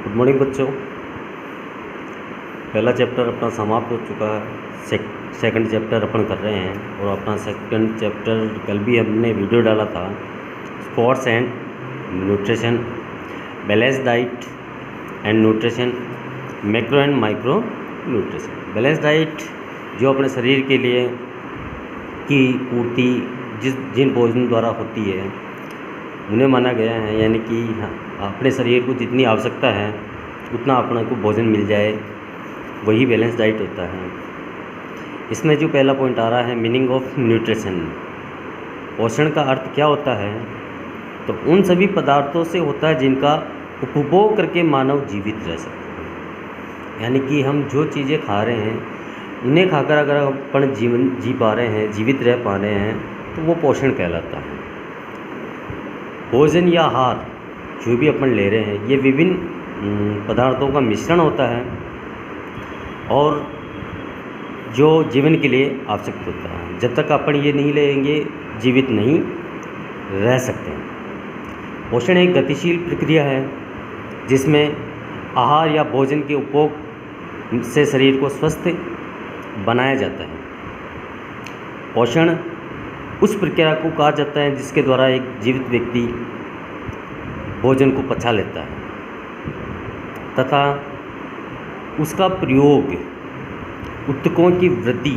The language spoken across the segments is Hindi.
गुड मॉर्निंग बच्चों। पहला चैप्टर अपना समाप्त हो चुका है। सेकंड चैप्टर अपन कर रहे हैं और अपना सेकंड चैप्टर कल भी हमने वीडियो डाला था। Sports and nutrition, balance diet and nutrition, macro and micro nutrition. Balance diet जो अपने शरीर के लिए की पूर्ति जिन भोजन द्वारा होती है उन्हें माना गया है, यानी कि अपने शरीर को जितनी आवश्यकता है उतना अपने को भोजन मिल जाए, वही बैलेंस डाइट होता है। इसमें जो पहला पॉइंट आ रहा है मीनिंग ऑफ न्यूट्रिशन, पोषण का अर्थ क्या होता है, तो उन सभी पदार्थों से होता है जिनका उपभोग करके मानव जीवित रह सकता है। यानी कि हम जो चीज़ें खा रहे हैं उन्हें खाकर अगर अपन जीवन जी पा रहे हैं, जीवित रह पा रहे हैं, तो वो पोषण कहलाता है। भोजन या आहार जो भी अपन ले रहे हैं ये विभिन्न पदार्थों का मिश्रण होता है और जो जीवन के लिए आवश्यक होता है। जब तक अपन ये नहीं लेंगे जीवित नहीं रह सकते हैं। पोषण एक गतिशील प्रक्रिया है जिसमें आहार या भोजन के उपभोग से शरीर को स्वस्थ बनाया जाता है। पोषण उस प्रक्रिया को कहा जाता है जिसके द्वारा एक जीवित व्यक्ति भोजन को पचा लेता है तथा उसका प्रयोग ऊतकों की वृद्धि,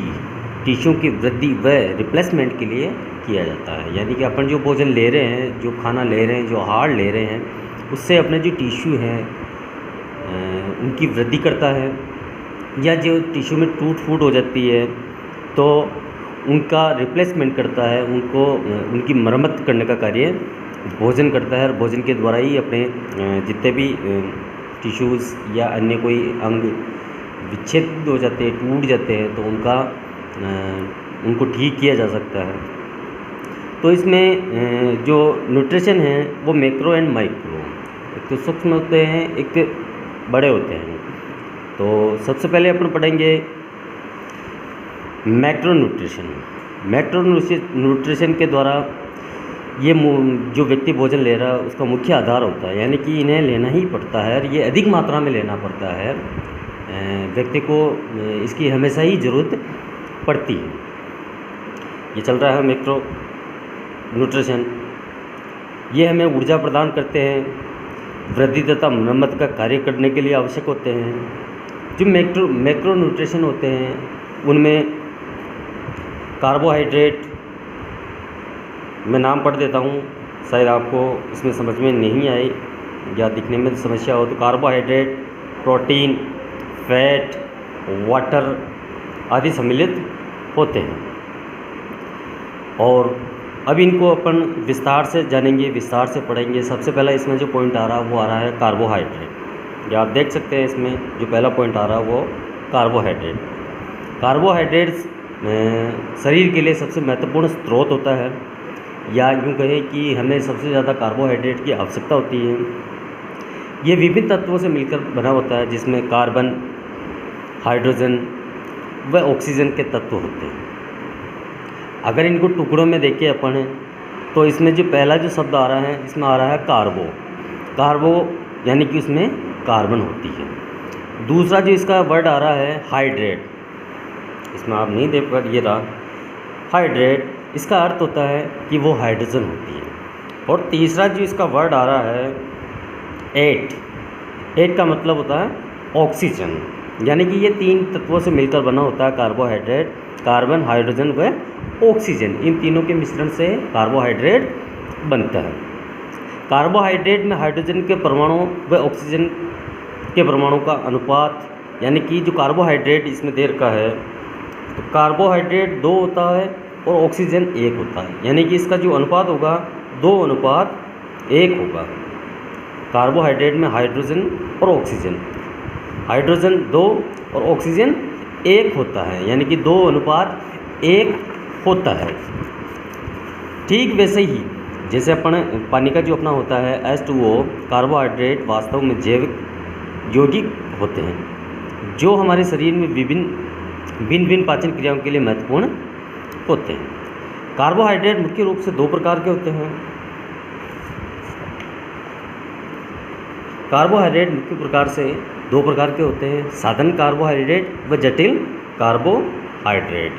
टिश्यू की वृद्धि व रिप्लेसमेंट के लिए किया जाता है। यानी कि अपन जो भोजन ले रहे हैं, जो खाना ले रहे हैं, जो आहार ले रहे हैं, उससे अपने जो टिश्यू हैं उनकी वृद्धि करता है, या जो टिश्यू में टूट फूट हो जाती है तो उनका रिप्लेसमेंट करता है, उनकी मरम्मत करने का कार्य भोजन करता है। और भोजन के द्वारा ही अपने जितने भी टिश्यूज़ या अन्य कोई अंग विच्छेद हो जाते हैं, टूट जाते हैं, तो उनको ठीक किया जा सकता है। तो इसमें जो न्यूट्रिशन है वो मैक्रो एंड माइक्रो, एक तो सूक्ष्म होते हैं, एक बड़े होते हैं। तो सबसे पहले अपन पढ़ेंगे मैक्रो न्यूट्रिशन। मैक्रो न्यूट्रिशन के द्वारा ये जो व्यक्ति भोजन ले रहा है उसका मुख्य आधार होता है, यानी कि इन्हें लेना ही पड़ता है और ये अधिक मात्रा में लेना पड़ता है। व्यक्ति को इसकी हमेशा ही ज़रूरत पड़ती है। ये चल रहा है मैक्रो न्यूट्रिशन। ये हमें ऊर्जा प्रदान करते हैं, वृद्धि तथा मरम्मत का कार्य करने के लिए आवश्यक होते हैं। जो मैक्रो न्यूट्रिशन होते हैं उनमें कार्बोहाइड्रेट, मैं नाम पढ़ देता हूँ, शायद आपको इसमें समझ में नहीं आए या दिखने में समस्या हो, तो कार्बोहाइड्रेट, प्रोटीन, फैट, वाटर आदि सम्मिलित होते हैं। और अब इनको अपन विस्तार से जानेंगे, विस्तार से पढ़ेंगे। सबसे पहला इसमें जो पॉइंट आ रहा है वो आ रहा है कार्बोहाइड्रेट। या आप देख सकते हैं इसमें जो पहला पॉइंट आ रहा है वो कार्बोहाइड्रेट। कार्बोहाइड्रेट्स शरीर के लिए सबसे महत्वपूर्ण स्रोत होता है, या यूँ कहें कि हमें सबसे ज़्यादा कार्बोहाइड्रेट की आवश्यकता होती है। ये विभिन्न तत्वों से मिलकर बना होता है जिसमें कार्बन, हाइड्रोजन व ऑक्सीजन के तत्व होते हैं। अगर इनको टुकड़ों में देखें अपन तो इसमें जो पहला जो शब्द आ रहा है इसमें आ रहा है कार्बो, यानी कि उसमें कार्बन होती है। दूसरा जो इसका वर्ड आ रहा है हाइड्रेट, इसमें आप नहीं देख पा, ये रहा हाइड्रेट, इसका अर्थ होता है कि वो हाइड्रोजन होती है। और तीसरा जो इसका वर्ड आ रहा है एट का मतलब होता है ऑक्सीजन। यानी कि ये तीन तत्वों से मिलकर बना होता है कार्बोहाइड्रेट, कार्बन, हाइड्रोजन व ऑक्सीजन। इन तीनों के मिश्रण से कार्बोहाइड्रेट बनता है। कार्बोहाइड्रेट में हाइड्रोजन के परमाणु व ऑक्सीजन के परमाणु का अनुपात, यानी कि जो कार्बोहाइड्रेट इसमें दे रखा है तो कार्बोहाइड्रेट 2 होता है और ऑक्सीजन 1 होता है, यानी कि इसका जो अनुपात होगा 2:1 होगा। कार्बोहाइड्रेट में हाइड्रोजन और ऑक्सीजन, हाइड्रोजन 2 और ऑक्सीजन 1 होता है, यानी कि 2:1 होता है। ठीक वैसे ही जैसे अपन पानी का जो अपना होता है H2O, कार्बोहाइड्रेट वास्तव में जैविक यौगिक होते हैं जो हमारे शरीर में भिन्न पाचन क्रियाओं के लिए महत्वपूर्ण होते हैं। कार्बोहाइड्रेट मुख्य रूप से 2 प्रकार के होते हैं। कार्बोहाइड्रेट मुख्य प्रकार से दो प्रकार के होते हैं, साधारण कार्बोहाइड्रेट व जटिल कार्बोहाइड्रेट।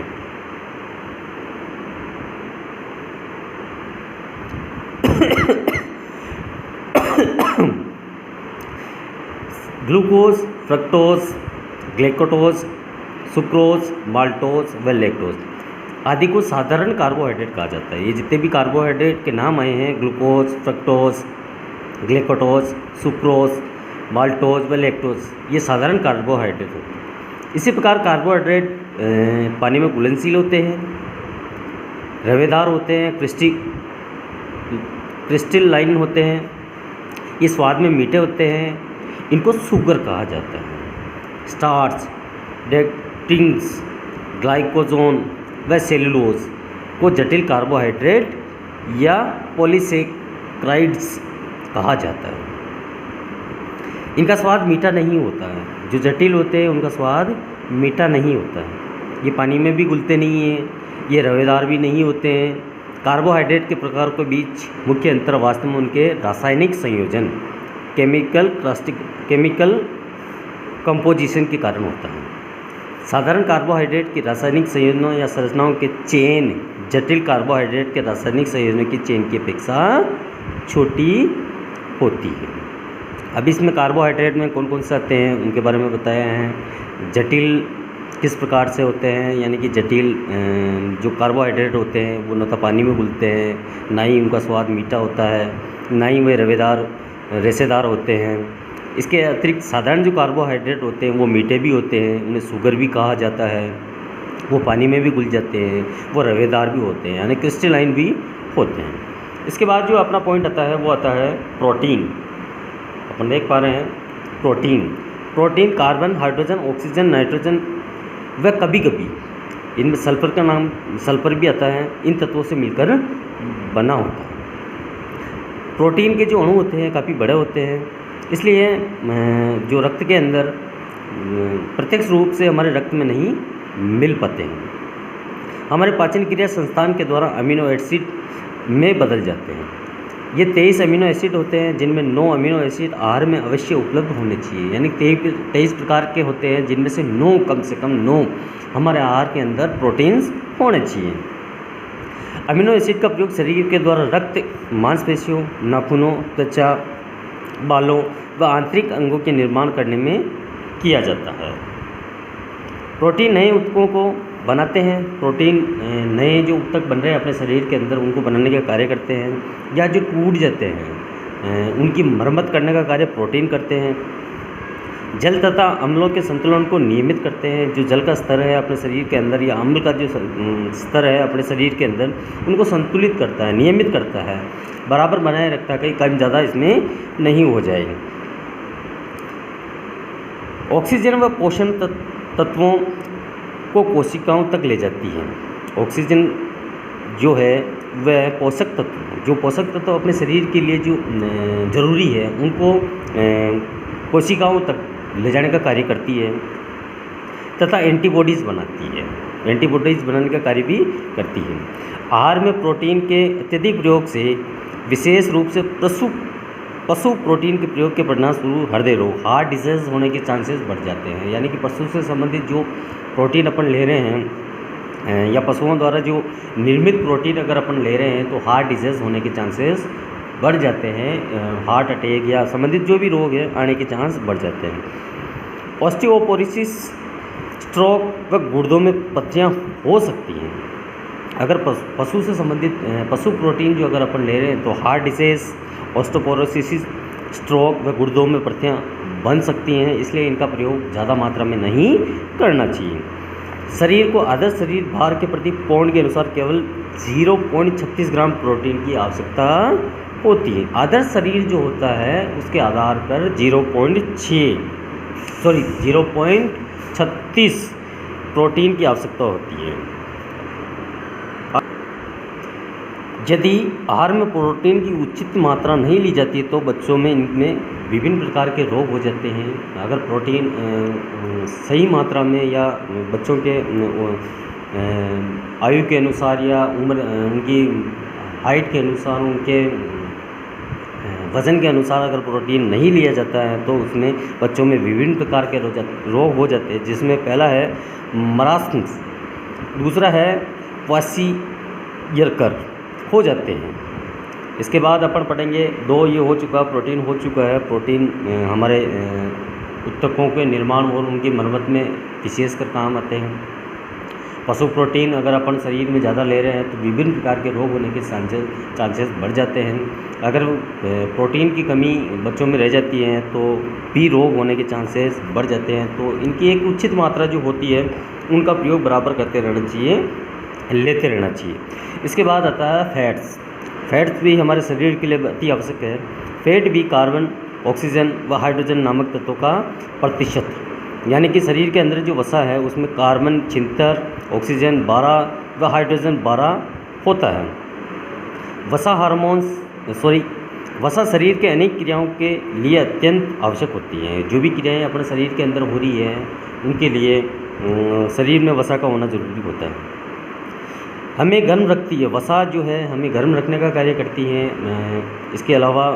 ग्लूकोज, फ्रक्टोज, ग्लूकोटोज, सुक्रोज, माल्टोज व लैक्टोज आदि को साधारण कार्बोहाइड्रेट कहा जाता है। ये जितने भी कार्बोहाइड्रेट के नाम आए हैं, ग्लूकोज, फ्रक्टोज, ग्लूकोटोज, सुक्रोज, माल्टोज व लैक्टोज, ये साधारण कार्बोहाइड्रेट होते हैं। इसी प्रकार कार्बोहाइड्रेट पानी में घुलनशील होते हैं, रवेदार होते हैं, क्रिस्टलाइन होते हैं, ये स्वाद में मीठे होते हैं, इनको शुगर कहा जाता है। स्टार्च, डेक्टिन्स, ग्लाइकोजोन व सेलुलोज को जटिल कार्बोहाइड्रेट या पॉलीसेक्राइड्स कहा जाता है। इनका स्वाद मीठा नहीं होता है। जो जटिल होते हैं उनका स्वाद मीठा नहीं होता है। ये पानी में भी घुलते नहीं हैं, ये रवेदार भी नहीं होते हैं। कार्बोहाइड्रेट के प्रकार के बीच मुख्य अंतर वास्तव में उनके रासायनिक संयोजन, केमिकल कंपोजिशन के कारण होता है। साधारण कार्बोहाइड्रेट की रासायनिक संयोजनों या संरचनाओं के चेन जटिल कार्बोहाइड्रेट के रासायनिक संयोजनों की चेन की अपेक्षा छोटी होती है। अब इसमें कार्बोहाइड्रेट में कौन कौन से आते हैं उनके बारे में बताया है। जटिल किस प्रकार से होते हैं, यानी कि जटिल जो कार्बोहाइड्रेट होते हैं वो न तो पानी में घुलते हैं, ना ही उनका स्वाद मीठा होता है, ना ही वे रेशेदार होते हैं। इसके अतिरिक्त साधारण जो कार्बोहाइड्रेट होते हैं वो मीठे भी होते हैं, उन्हें शुगर भी कहा जाता है, वो पानी में भी घुल जाते हैं, वो रवेदार भी होते हैं, यानी क्रिस्टलाइन भी होते हैं। इसके बाद जो अपना पॉइंट आता है वो आता है प्रोटीन। अपन देख पा रहे हैं protein carbon, hydrogen, oxygen, nitrogen व कभी कभी इनमें सल्फर भी आता है, इन तत्वों से मिलकर बना होता है। प्रोटीन के जो अणु होते हैं काफ़ी बड़े होते हैं, इसलिए जो रक्त के अंदर प्रत्यक्ष रूप से हमारे रक्त में नहीं मिल पाते हैं। हमारे पाचन क्रिया संस्थान के द्वारा अमीनो एसिड में बदल जाते हैं। ये 23 अमीनो एसिड होते हैं, जिनमें 9 अमीनो एसिड आहार में अवश्य उपलब्ध होने चाहिए, यानी 23 प्रकार के होते हैं, जिनमें से 9 कम से कम 9 हमारे आहार के अंदर प्रोटीन्स होने चाहिए। अमीनो एसिड का प्रयोग शरीर के द्वारा रक्त, मांसपेशियों, नाखूनों, त्वचा, बालों व आंतरिक अंगों के निर्माण करने में किया जाता है। प्रोटीन नए ऊतकों को बनाते हैं। प्रोटीन नए जो ऊतक बन रहे हैं अपने शरीर के अंदर उनको बनाने का कार्य करते हैं, या जो टूट जाते हैं उनकी मरम्मत करने का कार्य प्रोटीन करते हैं। जल तथा अम्लों के संतुलन को नियमित करते हैं। जो जल का स्तर है अपने शरीर के अंदर या अम्ल का जो स्तर है अपने शरीर के अंदर उनको संतुलित करता है, नियमित करता है, बराबर बनाए रखता है, कहीं कम ज़्यादा इसमें नहीं हो जाएगा। ऑक्सीजन व पोषण तत्वों को कोशिकाओं तक ले जाती है। ऑक्सीजन जो है वह पोषक तत्व अपने शरीर के लिए जो ज़रूरी है उनको कोशिकाओं तक ले जाने का कार्य करती है, तथा एंटीबॉडीज़ बनाती है, एंटीबॉडीज़ बनाने का कार्य भी करती है। आहार में प्रोटीन के अत्यधिक प्रयोग से विशेष रूप से पशु प्रोटीन के प्रयोग के परिणामस्वरूप हृदय रोग, हार्ट डिजीज़ होने के चांसेस बढ़ जाते हैं। यानी कि पशु से संबंधित जो प्रोटीन अपन ले रहे हैं या पशुओं द्वारा जो निर्मित प्रोटीन अगर अपन ले रहे हैं तो हार्ट डिजीज़ होने के चांसेस बढ़ जाते हैं। हार्ट अटैक या संबंधित जो भी रोग है आने के चांस बढ़ जाते हैं। ऑस्टियोपोरोसिस, स्ट्रोक व गुर्दों में पथरियाँ हो सकती हैं। अगर पशु से संबंधित पशु प्रोटीन जो अगर अपन ले रहे हैं तो हार्ट डिजीज़, ऑस्टियोपोरोसिस, स्ट्रोक व गुर्दों में पथरियाँ बन सकती हैं, इसलिए इनका प्रयोग ज़्यादा मात्रा में नहीं करना चाहिए। शरीर को आदर्श शरीर भार के प्रति पाउंड के अनुसार केवल 0.36 ग्राम प्रोटीन की आवश्यकता होती है। आदर्श शरीर जो होता है उसके आधार पर 0.36 प्रोटीन की आवश्यकता होती है। यदि आहार में प्रोटीन की उचित मात्रा नहीं ली जाती तो बच्चों में इनमें विभिन्न प्रकार के रोग हो जाते हैं। अगर प्रोटीन सही मात्रा में या बच्चों के आयु के अनुसार या उम्र उनकी हाइट के अनुसार उनके वज़न के अनुसार अगर प्रोटीन नहीं लिया जाता है तो उसमें बच्चों में विभिन्न प्रकार के रोग हो जाते हैं, जिसमें पहला है मरास्मस, दूसरा है क्वाशियरकर हो जाते हैं। इसके बाद अपन पढ़ेंगे 2 ये हो चुका, प्रोटीन हो चुका है। प्रोटीन हमारे ऊतकों के निर्माण और उनकी मरम्मत में विशेषकर काम आते हैं। पशु प्रोटीन अगर अपन शरीर में ज़्यादा ले रहे हैं तो विभिन्न प्रकार के रोग होने के चांसेस बढ़ जाते हैं। अगर प्रोटीन की कमी बच्चों में रह जाती है तो भी रोग होने के चांसेस बढ़ जाते हैं। तो इनकी एक उचित मात्रा जो होती है उनका प्रयोग बराबर करते रहना चाहिए, लेते रहना चाहिए। इसके बाद आता है फैट्स। फैट्स भी हमारे शरीर के लिए अति आवश्यक है। फैट भी कार्बन, ऑक्सीजन व हाइड्रोजन नामक तत्वों का प्रतिशत, यानी कि शरीर के अंदर जो वसा है उसमें कार्बन 76, ऑक्सीजन 12 व हाइड्रोजन 12 होता है। वसा शरीर के अनेक क्रियाओं के लिए अत्यंत आवश्यक होती हैं। जो भी क्रियाएं अपने शरीर के अंदर हो रही है उनके लिए शरीर में वसा का होना जरूरी होता है। हमें गर्म रखती है, वसा जो है हमें गर्म रखने का कार्य करती है। इसके अलावा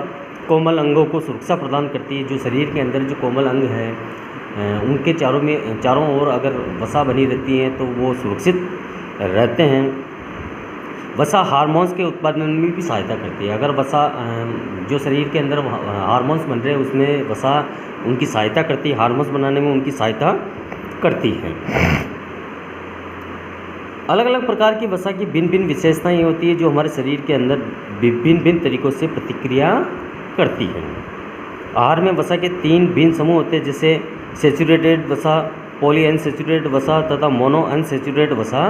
कोमल अंगों को सुरक्षा प्रदान करती है। जो शरीर के अंदर जो कोमल अंग है उनके चारों ओर अगर वसा बनी रहती है तो वो सुरक्षित रहते हैं। वसा हार्मोन्स के उत्पादन में भी सहायता करती है। अगर वसा जो शरीर के अंदर हार्मोन्स बन रहे हैं उसमें वसा उनकी सहायता करती है, हार्मोन्स बनाने में उनकी सहायता करती है। अलग अलग प्रकार की वसा की भिन्न भिन्न विशेषताएँ होती है जो हमारे शरीर के अंदर विभिन्न तरीक़ों से प्रतिक्रिया करती है। आहार में वसा के 3 भिन्न समूह होते हैं, जैसे सैचुरेटेड वसा, पॉलीअनसैचुरेटेड वसा तथा मोनोअनसैचुरेटेड वसा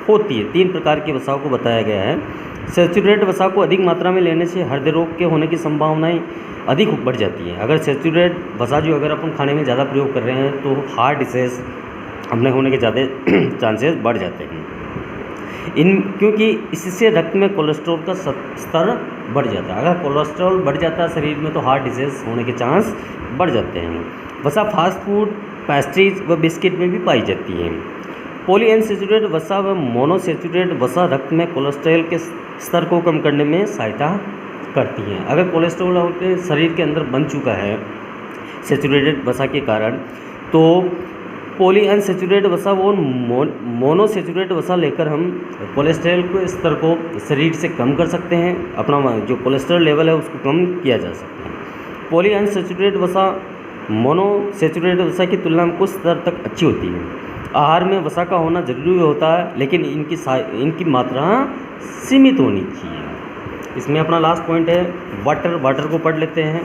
होती है। 3 प्रकार की वसाओं को बताया गया है। सैचुरेटेड वसा को अधिक मात्रा में लेने से हृदय रोग के होने की संभावनाएं अधिक बढ़ जाती हैं। अगर सैचुरेटेड वसा जो अगर अपन खाने में ज़्यादा प्रयोग कर रहे हैं तो हार्ट डिसीज अपने होने के ज़्यादा चांसेस बढ़ जाते हैं। क्योंकि इससे रक्त में कोलेस्ट्रॉल का स्तर बढ़ जाता है। अगर कोलेस्ट्रॉल बढ़ जाता है शरीर में तो हार्ट डिजीज होने के चांस बढ़ जाते हैं। वसा फास्ट फूड, पेस्ट्रीज व बिस्किट में भी पाई जाती है। पॉलीअनसैचुरेटेड वसा व मोनोसैचुरेटेड वसा रक्त में कोलेस्ट्रॉल के स्तर को कम करने में सहायता करती हैं। अगर कोलेस्ट्रॉल आपके शरीर के अंदर बन चुका है सैचुरेटेड वसा के कारण तो पॉलीअनसैचुरेटेड वसा वो मोनोसैचुरेटेड वसा लेकर हम कोलेस्ट्रॉल के स्तर को शरीर से कम कर सकते हैं। अपना जो कोलेस्ट्रॉल लेवल है उसको कम किया जा सकता है। पॉलीअनसैचुरेटेड वसा मोनोसैचुरेटेड वसा की तुलना में कुछ स्तर तक अच्छी होती है। आहार में वसा का होना जरूरी होता है, लेकिन इनकी मात्रा सीमित होनी चाहिए। इसमें अपना लास्ट पॉइंट है वाटर को पढ़ लेते हैं।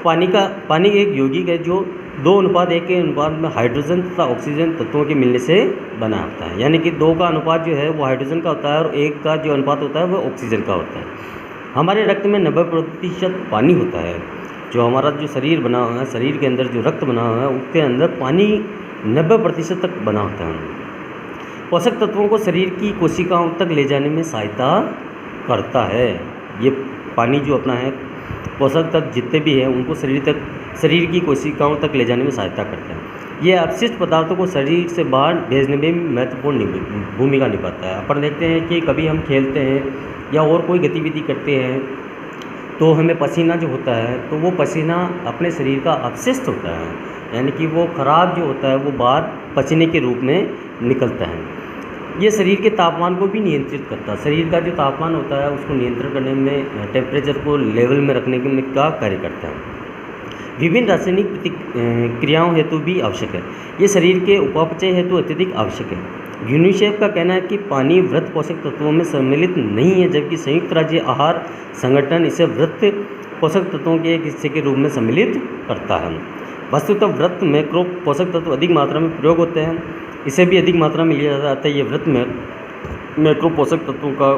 पानी एक यौगिक है जो 2:1 के अनुपात में हाइड्रोजन तथा ऑक्सीजन तत्वों के मिलने से बना होता है। यानी कि 2 का अनुपात जो है वो हाइड्रोजन का होता है और 1 का जो अनुपात होता है वो ऑक्सीजन का होता है। हमारे रक्त में 90% पानी होता है। जो हमारा जो शरीर बना हुआ है, शरीर के अंदर जो रक्त बना हुआ है उसके अंदर पानी 90% तक बना होता है। पोषक तत्वों को शरीर की कोशिकाओं तक ले जाने में सहायता करता है। ये पानी जो अपना है पोषक तत्व जितने भी हैं उनको शरीर की कोशिकाओं तक ले जाने में सहायता करता है। ये अपशिष्ट पदार्थों को शरीर से बाहर भेजने में महत्वपूर्ण भूमिका निभाता है। अपन देखते हैं कि कभी हम खेलते हैं या और कोई गतिविधि करते हैं तो हमें पसीना जो होता है तो वो पसीना अपने शरीर का अपशिष्ट होता है, यानी कि वो खराब जो होता है वो बाहर पसीने के रूप में निकलता है। ये शरीर के तापमान को भी नियंत्रित करता है। शरीर का जो तापमान होता है उसको नियंत्रण करने में, टेम्परेचर को लेवल में रखने का कार्य करता है। विभिन्न रासायनिक क्रियाओं हेतु भी आवश्यक है। ये शरीर के उपापचय हेतु अत्यधिक आवश्यक है। यूनिसेफ का कहना है कि पानी व्रत पोषक तत्वों में सम्मिलित नहीं है, जबकि संयुक्त राज्य आहार संगठन इसे व्रत पोषक तत्वों के एक हिस्से के रूप में सम्मिलित करता है। वस्तुतः व्रत मैक्रो पोषक तत्व अधिक मात्रा में प्रयोग होते हैं, इसे भी अधिक मात्रा में लिया जाता है। ये व्रत में मैक्रो पोषक तत्वों का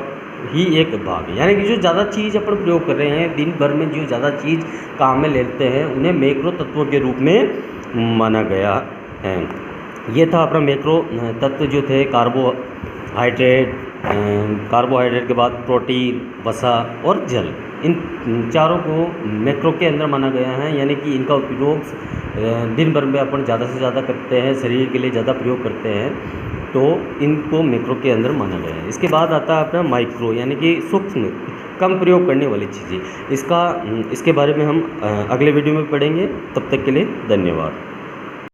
ही एक भाग है, यानी कि जो ज़्यादा चीज़ अपन प्रयोग कर रहे हैं दिन भर में, जो ज़्यादा चीज़ काम में लेते हैं उन्हें मैक्रो तत्वों के रूप में माना गया है। ये था अपना मैक्रो तत्व जो थे कार्बोहाइड्रेट के बाद प्रोटीन, वसा और जल, इन चारों को मैक्रो के अंदर माना गया है। यानी कि इनका उपयोग दिन भर में अपन ज़्यादा से ज़्यादा करते हैं, शरीर के लिए ज़्यादा प्रयोग करते हैं, तो इनको मैक्रो के अंदर माना गया है। इसके बाद आता है अपना माइक्रो, यानी कि सूक्ष्म कम प्रयोग करने वाली चीज़ें, इसके बारे में हम अगले वीडियो में पढ़ेंगे। तब तक के लिए धन्यवाद।